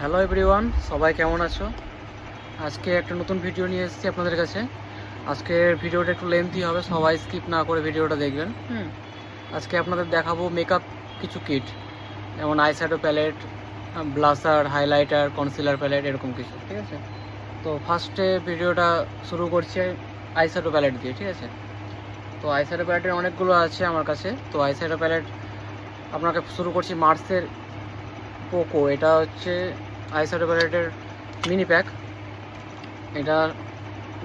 Hello everyone, সবাই কেমন আছো? আজকে একটা নতুন ভিডিও নিয়ে এসেছি আপনাদের কাছে। আজকের ভিডিওটা একটু লেন্থি হবে, সবাই স্কিপ না করে ভিডিওটা দেখবেন। আজকে আপনাদের দেখাবো মেকআপ কিছু কিট, যেমন eyeshadow palette, blusher, highlighter, concealer palette, এরকম কিছু। ঠিক আছে, তো ফার্স্টে ভিডিওটা শুরু করছি আইশ্যাডো প্যালেট দিয়ে। ঠিক আছে, তো আইশ্যাডো প্যালেটের অনেকগুলো আছে আমার কাছে। তো আইশ্যাডো প্যালেট আপনাকে শুরু করছি মার্সের পোকো। এটা হচ্ছে আইশ্যাডো প্যালেটের মিনি প্যাক। এটা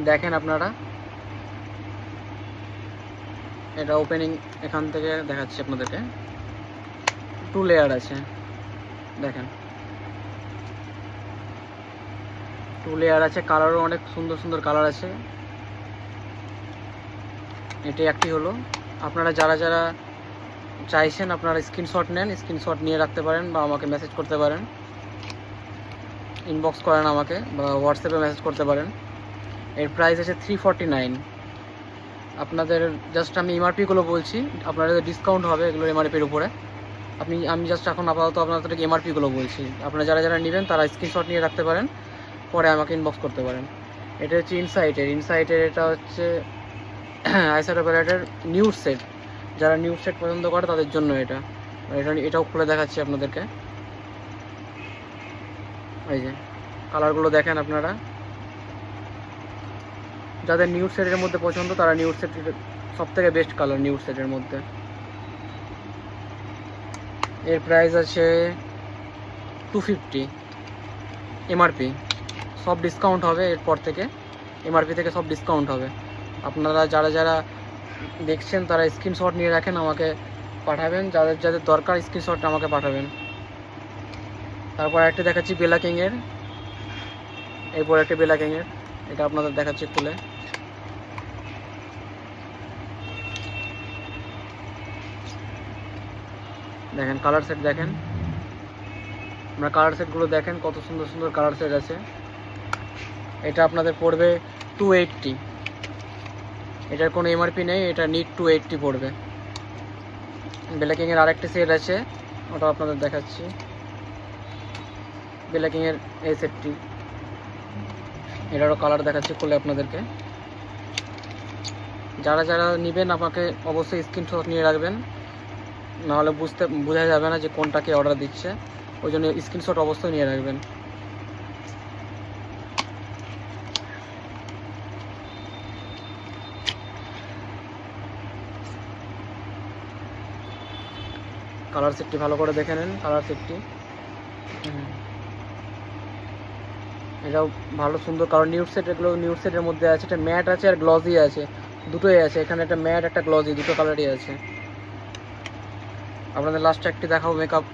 দেখেন আপনারা, এটা ওপেনিং এখান থেকে দেখাচ্ছি আপনাদেরকে। 2 লেয়ার আছে, দেখেন 2 লেয়ার আছে। কালারও অনেক সুন্দর সুন্দর কালার আছে। এটি একটি হলো। আপনারা যারা যারা চাইছেন আপনারা স্ক্রিনশট নেন, স্ক্রিনশট নিয়ে রাখতে পারেন বা আমাকে মেসেজ করতে পারেন, ইনবক্স করেন আমাকে বা হোয়াটসঅ্যাপে মেসেজ করতে পারেন। এর প্রাইস আছে 349। আপনাদের জাস্ট আমি এমআরপিগুলো বলছি, আপনাদের ডিসকাউন্ট হবে এগুলোর এমআরপির উপরে। আমি জাস্ট এখন আপাতত আপনাদেরকে এমআরপিগুলো বলছি। আপনারা যারা যারা নেবেন তারা স্ক্রিনশট নিয়ে রাখতে পারেন, পরে আমাকে ইনবক্স করতে পারেন। এটা হচ্ছে ইনসাইটের এটা হচ্ছে আইশ্যাডো প্যালেটের নিউড সেট। যারা নিউড সেট পছন্দ করে তাদের জন্য এটাও খুলে দেখাচ্ছি আপনাদেরকে। এই যে কালারগুলো দেখেন আপনারা। যাদের নিউড সেটের মধ্যে পছন্দ তারা নিউড সেট সবথেকে বেস্ট কালার নিউড সেটের মধ্যে। এর প্রাইস আছে 250 এমআরপি, সব ডিসকাউন্ট হবে এরপর থেকে। এমআরপি থেকে সব ডিসকাউন্ট হবে। আপনারা যারা যারা দেখছেন তারা স্ক্রিনশট নিয়ে রাখেন, আমাকে পাঠাবেন। যাদের যাদের দরকার স্ক্রিনশটটা আমাকে পাঠাবেন। তারপর একটা দেখাচ্ছি বেলা কিংয়ের, এরপর একটা বেলা কিংয়ের, এটা আপনাদের দেখাচ্ছি খুলে। দেখেন কালার সেট, দেখেন আপনারা কালার সেটগুলো দেখেন, কত সুন্দর সুন্দর কালার সেট আছে। এটা আপনাদের পড়বে 280। এটার কোনো এমআরপি নেই, এটা নিট 280 পড়বে। ব্ল্যাকিংয়ের আরেকটি সেট আছে, ওটা আপনাদের দেখাচ্ছি। ব্ল্যাকিংয়ের এই সেটটি, এটারও কালার দেখাচ্ছি খুলে আপনাদেরকে। যারা যারা নেবেন আমাকে অবশ্যই স্ক্রিনশট নিয়ে রাখবেন, নাহলে বোঝা যাবে না যে কোনটাকে অর্ডার দিচ্ছে। ওই জন্য স্ক্রিনশট অবশ্যই নিয়ে রাখবেন। কালার সেটটি ভালো করে দেখে নেন, কালার সেটটি। এটাও ভালো সুন্দর কালার। নিউড সেট, এগুলো নিউড সেটের মধ্যে আছে। এটা ম্যাট আছে আর গ্লসি আছে, দুটোই আছে এখানে। একটা ম্যাট একটা গ্লসি, দুটো কালারই আছে। আপনাদের লাস্টে একটি দেখাবো মেকআপ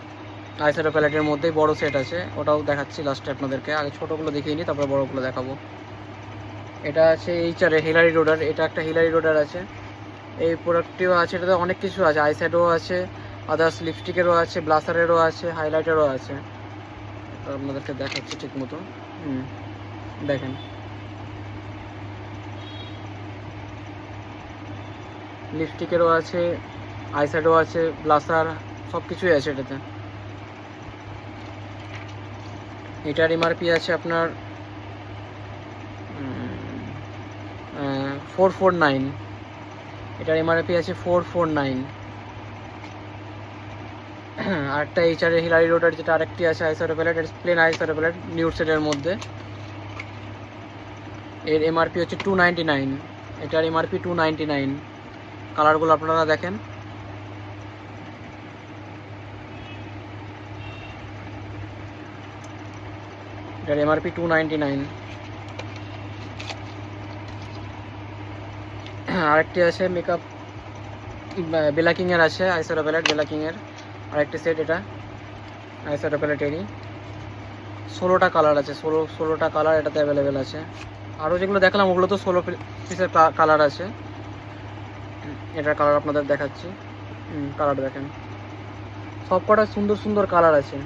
আইশ্যাডো প্যালেটের মধ্যেই বড় সেট আছে, ওটাও দেখাচ্ছি লাস্টে আপনাদেরকে। আগে ছোটোগুলো দেখিয়ে নিই, তারপরে বড়োগুলো দেখাবো। এটা আছে এইচারে হিলারি রোডার, এটা একটা হিলারি রোডার আছে। এই প্রোডাক্টটিও আছে, এটাতে অনেক কিছু আছে। আইশ্যাডো আছে, আদার্স লিপস্টিকেরও আছে, ব্লাসারেরও আছে, হাইলাইটারও আছে। আপনাদেরকে দেখাচ্ছি ঠিক মতো। দেখেন লিপস্টিকেরও আছে, আইশ্যাডো আছে, ব্লাসার, সব কিছুই আছে এটাতে। এটার এমআরপি আছে আপনার 449। এটার এমআরপি আছে 449। আরেকটা এইচআরের হিলারি রোডার, যেটা আরেকটি আছে eyeshadow palette, plain eyeshadow palette nude সেটের মধ্যে। এর এমআরপি হচ্ছে 299। এটার এমআরপি 299। কালারগুলো আপনারা দেখেন। এটার এমআরপি 299। আরেকটি আছে মেকআপ ব্ল্যাকিংয়ের আছে আইশ্যাডো প্যালেট, ব্ল্যাকিংয়ের আরেকটি সেট। এটা আইশ্যাডো প্যালেটেরই 16টা কালার আছে, 16টা কালার এটাতে অ্যাভেলেবেল আছে। আরও যেগুলো দেখলাম ওগুলো তো 16 পিসের কালার আছে। এটার কালার আপনাদের দেখাচ্ছি। কালার দেখেন, সব কটা সুন্দর সুন্দর কালার আছে।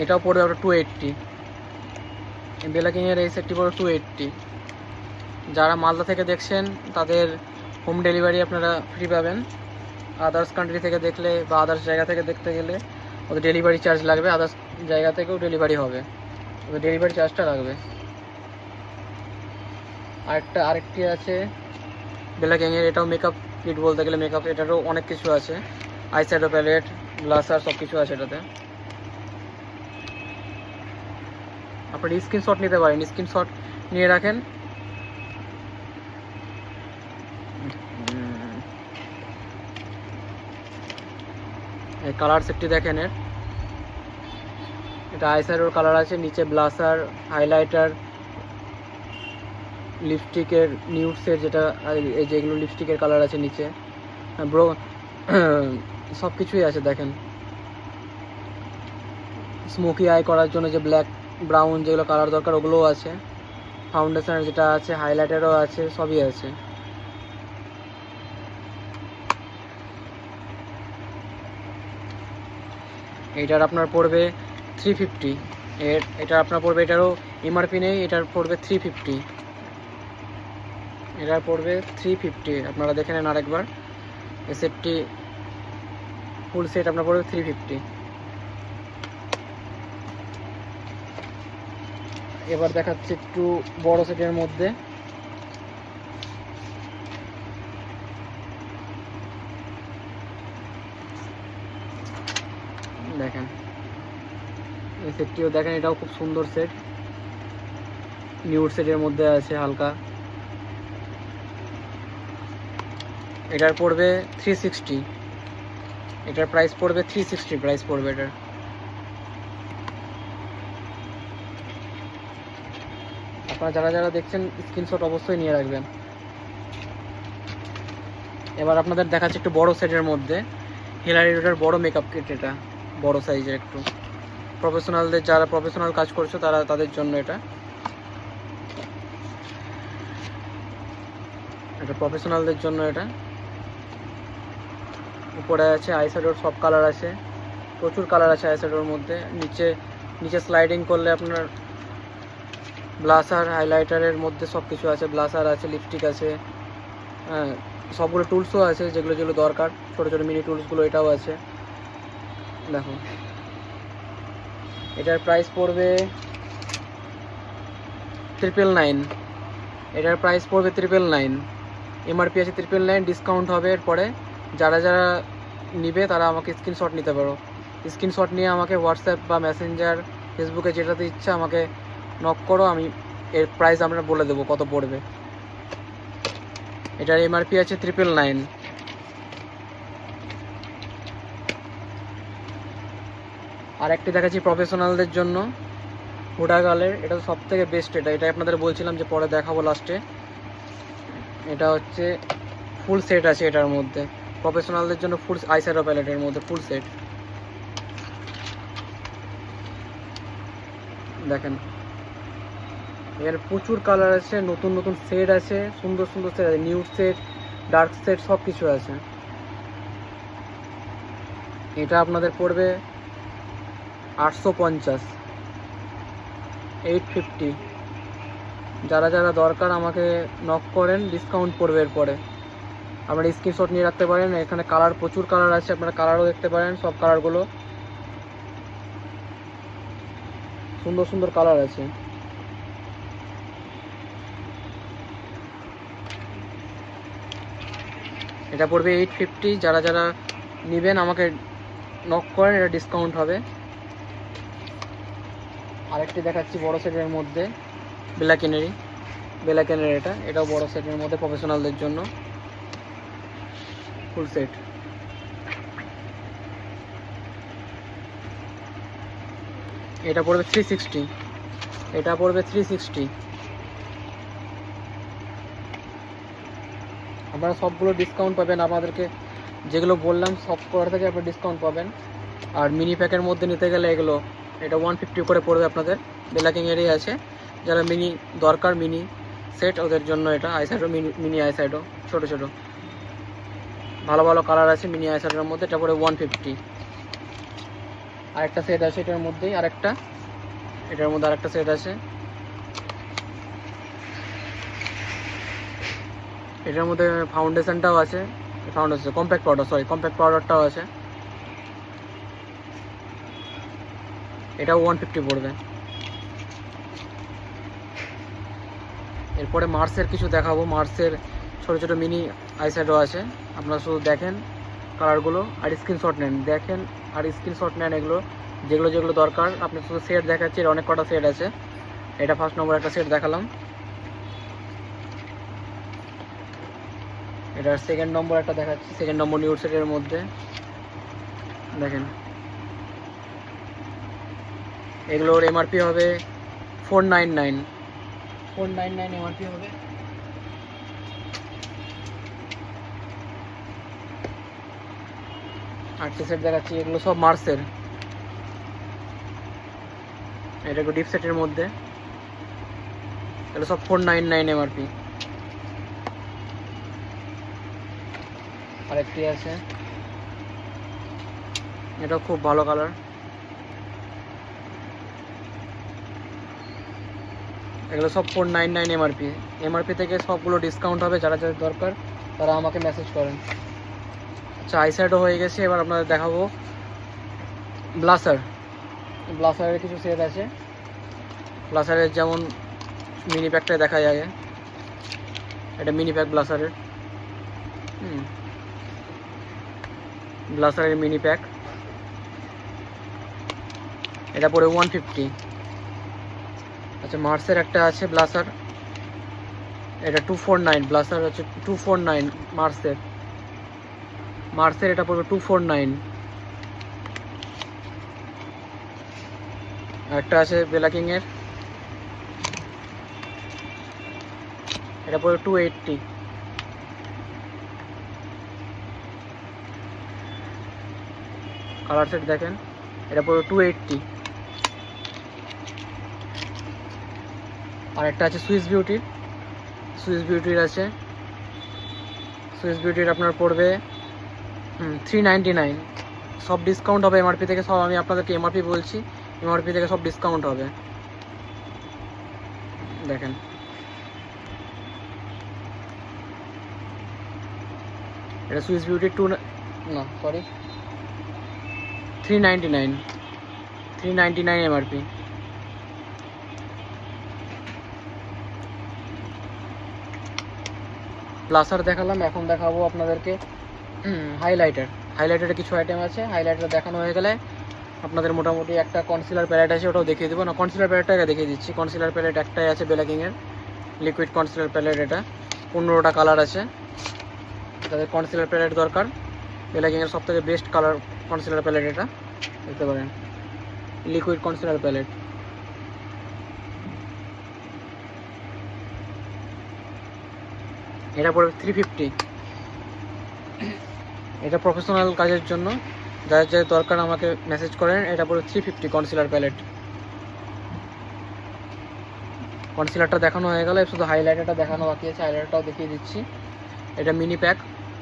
এটাও পড়বে আপনার 280। ব্ল্যাকিংয়ের এই সেটটি পড়বে 280। যারা মালদা থেকে দেখছেন তাদের হোম ডেলিভারি আপনারা ফ্রি পাবেন। আদার্স কান্ট্রি থেকে দেখলে বা আদার্স জায়গা থেকে দেখতে গেলে ওদের ডেলিভারি চার্জ লাগবে, আদার্স জায়গা থেকেও ডেলিভারি হবে, ওদের ডেলিভারি চার্জটা লাগবে। আরেকটি আছে বেলা গ্যাংয়ের, এটাও মেকআপ কিট বলতে গেলে মেকআপ, এটারও অনেক কিছু আছে, আইশ্যাডো প্যালেট, ব্লাসার সব কিছু আছে এটাতে। আপনার স্ক্রিনশট নিতে পারেন, স্ক্রিনশট নিয়ে রাখেন। এই কালার সেটটি দেখেন, এটা আইশ্যাডোর কালার আছে, নিচে ব্লাসার, হাইলাইটার, লিপস্টিকের নিউড সেট, যেটা এই যেগুলো লিপস্টিকের কালার আছে নিচে, ব্রো সব কিছুই আছে দেখেন। স্মোকি আই করার জন্য যে ব্ল্যাক ব্রাউন যেগুলো কালার দরকার ওগুলোও আছে, ফাউন্ডেশনের যেটা আছে, হাইলাইটারও আছে, সবই আছে। এইটার আপনার পড়বে 350, এটা আপনার পড়বে, এটারও এমআরপি নেই, এটার পড়বে 350, এটার পড়বে 350। আপনারা দেখে নেন আরেকবার, এই সেটটি ফুল সেট আপনার পড়বে 350। এবার দেখাচ্ছি একটু বড় সেটের মধ্যে, দেখেন এই সেটটিও দেখেন, এটাও খুব সুন্দর সেট, নিউড সেটের মধ্যে আছে হালকা। এটার পড়বে 360, এটার প্রাইস পড়বে 360 প্রাইস পড়বে এটার। আপনারা যারা যারা দেখছেন স্ক্রিনশট অবশ্যই নিয়ে রাখবেন। এবার আপনাদের দেখাচ্ছে একটু বড় সেটের মধ্যে, হিলারি রোডের বড় মেকআপ কিট, এটা বড় সাইজের, একটু প্রফেশনালদের, যারা প্রফেশনাল কাজ করছে তাদের জন্য এটা প্রফেশনালদের জন্য। এটা উপরে আছে আইশ্যাডোর সব কালার আছে, প্রচুর কালার আছে আইশ্যাডোর মধ্যে। নিচে স্লাইডিং করলে আপনার ব্লাসার, হাইলাইটারের মধ্যে সব কিছু আছে, ব্লাসার আছে, লিপস্টিক আছে, হ্যাঁ সবগুলো টুলসও আছে, যেগুলো যেগুলো দরকার, ছোটো ছোটো মিনি টুলসগুলো এটাও আছে। দেখো এটার প্রাইস পড়বে 999, এটার প্রাইস পড়বে 999, এমআরপি আছে 999, ডিসকাউন্ট হবে এরপরে। যারা যারা নিবে তারা আমাকে স্ক্রিনশট নিতে পারো, স্ক্রিনশট নিয়ে আমাকে হোয়াটসঅ্যাপ বা মেসেঞ্জার, ফেসবুকে যেটাতে ইচ্ছা আমাকে নক করো, আমি এর প্রাইস আমরা বলে দেবো কত পড়বে। এটার এমআরপি আছে 999। আর একটি দেখাচ্ছি প্রফেশনালদের জন্য, হুডা গার্লের, এটা সব থেকে বেস্ট, এটা আপনাদের বলছিলাম যে পরে দেখাবো লাস্টে। এটা হচ্ছে ফুল সেট আছে এটার মধ্যে, প্রফেশনালদের জন্য ফুল আইশ্যাডো প্যালেটের মধ্যে ফুল সেট। দেখেন এর প্রচুর কালার আছে, নতুন নতুন সেট আছে, সুন্দর সুন্দর সেট আছে, নিউড সেট, ডার্ক সেট, সব কিছু আছে। এটা আপনাদের পড়বে 850, 850। যারা যারা দরকার আমাকে নক করেন, ডিসকাউন্ট পড়বে এরপরে। আপনারা স্ক্রিনশট নিয়ে রাখতে পারেন, এখানে কালার প্রচুর কালার আছে, আপনারা কালারও দেখতে পারেন, সব কালারগুলো সুন্দর সুন্দর কালার আছে। এটা পড়বে 850, যারা যারা নেবেন আমাকে নক করেন, এটা ডিসকাউন্ট হবে। আরেকটি দেখাচ্ছি বড় সেটের মধ্যে, বেলাকেনের, এটাও বড় সেটের মধ্যে প্রফেশনালদের জন্য ফুল সেট। এটা পড়বে 360, এটা পড়বে 360। আপনারা সবগুলো ডিসকাউন্ট পাবেন, আপনাদেরকে যেগুলো বললাম সব করার থেকে আপনারা ডিসকাউন্ট পাবেন। আর মিনি প্যাকের মধ্যে নিতে গেলে এটা 150 করে পড়বে আপনাদের, বেলাকিংয়েরই আছে। যারা মিনি দরকার, মিনি সেট, ওদের জন্য এটা আইশ্যাডো, মিনি আইশ্যাডো, ছোটো ছোটো ভালো ভালো কালার আছে মিনি আইশ্যাডোর মধ্যে, এটা পড়ে 150। আরেকটা সেট আছে এটার মধ্যেই, এটার মধ্যে আরেকটা সেট আছে, এটার মধ্যে ফাউন্ডেশনটাও আছে, কম্প্যাক্ট পাউডারটাও আছে। এটাও 150 পড়বে। এরপরে মার্সের কিছু দেখাবো। মার্সের ছোটো ছোটো মিনি আইশ্যাডো আছে, আপনারা শুধু দেখেন কালারগুলো আর স্ক্রিনশট নেন, দেখেন আর স্ক্রিনশট নেন এগুলো, যেগুলো যেগুলো দরকার। আপনি শুধু সেট দেখাচ্ছি, এর অনেক কটা সেট আছে। এটা ফার্স্ট নম্বর একটা সেট দেখালাম, এটার সেকেন্ড নম্বর একটা দেখাচ্ছি, সেকেন্ড নম্বর নিউড সেটের মধ্যে দেখেন। এগুলোর এমআরপি হবে 499 এমআরপি হবে। আটটি সেট দেখাচ্ছি, এগুলো সব মার্সের। এটা একটু ডিপ সেটের মধ্যে, এগুলো সব 499 এমআরপি। আরেকটি আছে, এটাও খুব ভালো কালার, এগুলো সব 499 এমআরপি। এমআরপি থেকে সবগুলো ডিসকাউন্ট হবে, যারা যাদের দরকার তারা আমাকে মেসেজ করেন। আচ্ছা, আইশ্যাডো হয়ে গেছে, এবার আপনাদের দেখাবো ব্লাসারের কিছু সেট আছে। ব্লাসারের যেমন মিনি প্যাকটা দেখা যায়, এটা মিনি প্যাক ব্লাসারের, ব্লাসারের মিনি প্যাক, এটা পড়ে 150। আচ্ছা, মার্সের একটা আছে ব্লাসার, এটা 249, ব্লাসার হচ্ছে 249 মার্সের এটা পড়বে 249। একটা আছে বেলাকিংয়ের, এটা পড়বে 280। কালার সেট দেখেন, এটা পড়বে 280। আর একটা আছে সুইস বিউটির আছে, সুইস বিউটির আপনার পড়বে 399। সব ডিসকাউন্ট হবে এমআরপি থেকে, সব আমি আপনাদেরকে এমআরপি বলছি, এমআরপি থেকে সব ডিসকাউন্ট হবে। দেখেন, এটা সুইস বিউটি 399 এমআরপি। ব্লাসার দেখালাম, এখন দেখাবো আপনাদেরকে হাইলাইটারের কিছু আইটেম আছে। হাইলাইটার দেখানো হয়ে গেলে আপনাদের মোটামুটি একটা কনসিলার প্যালেট আছে, ওটাও দেখিয়ে দেবো। না, কনসিলার প্যালেটটাকে দেখিয়ে দিচ্ছি। কনসিলার প্যালেট একটাই আছে বেলাকিংয়ের, লিকুইড কনসিলার প্যালেট। এটা 15টা কালার আছে, তাদের কনসিলার প্যালেট দরকার। বেলাকিংয়ের সব থেকে বেস্ট কালার কনসিলার প্যালেট, এটা দেখতে পারেন, লিকুইড কনসিলার প্যালেট। এটা পড়বে 350। এটা প্রফেশনাল কাজের জন্য, যাদের যাদের দরকার আমাকে মেসেজ করেন। এটা পড়বে 350 কনসিলার প্যালেট। কনসিলারটা দেখানো হয়ে গেলে শুধু হাইলাইটারটা দেখানো বাকি আছে, হাইলাইটারটাও দেখিয়ে দিচ্ছি। এটা মিনি প্যাক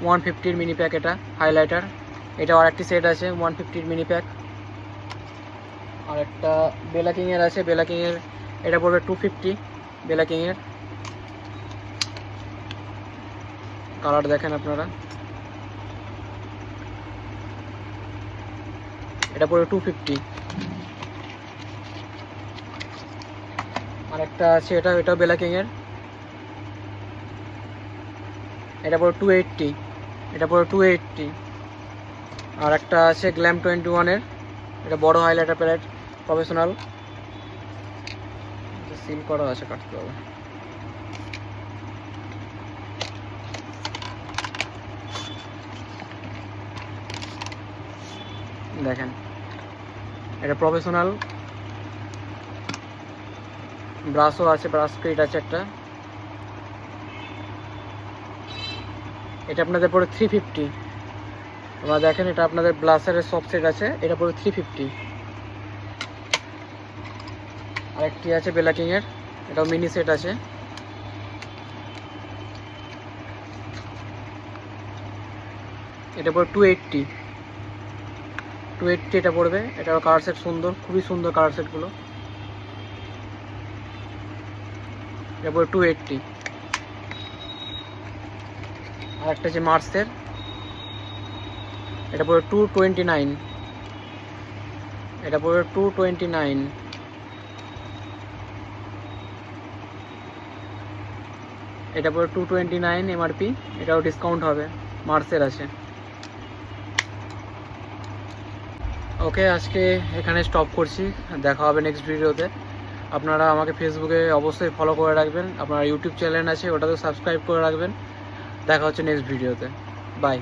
150 মিনি প্যাক, এটা হাইলাইটার। এটা আর একটি সেট আছে 150 মিনি প্যাক। আর একটা বেলাকিংয়ের আছে, বেলাকিংয়ের এটা পড়বে 250 বেলাকিংয়ের। কালার দেখেন আপনারা, এটা পড়বে 250। আর একটা আছে, এটাও বেলাকিংয়ের, এটা পড়বে 280। এটা পড়বে 280। আর একটা আছে গ্ল্যাম 21-এর, এটা বড় হাইলাইটার প্যালেট, প্রফেশনাল, সিল করা আছে, কাটতে হবে। দেখেন, এটা প্রফেশনাল, ব্রাশও আছে, ব্রাশ ক্রিট আছে একটা। এটা আপনাদের পড়ে 350। আপনারা দেখেন, এটা আপনাদের ব্লাসারের সব সেট আছে, এটা পড়ে 350। আরেকটি আছে বেলাকিংয়ের, এটাও মিনি সেট আছে, এটা পড়ে 280। এটা পড়বে, এটাও কালার সেট সুন্দর, খুবই সুন্দর কালার সেটগুলো। এটা পড়বে 280। আর একটা আছে মার্সের, এটা পড়বে 229। এটা পড়বে 229। এটা পড়বে 229 এমআরপি। এটাও ডিসকাউন্ট হবে, মার্সের আছে। ওকে, আজকে এখানে স্টপ করছি, দেখা হবে নেক্সট ভিডিওতে। আপনারা আমাকে ফেসবুকে অবশ্যই ফলো করে রাখবেন, আপনার ইউটিউব চ্যানেল আছে ওটাতেও সাবস্ক্রাইব করে রাখবেন। দেখা হচ্ছে নেক্সট ভিডিওতে। বাই।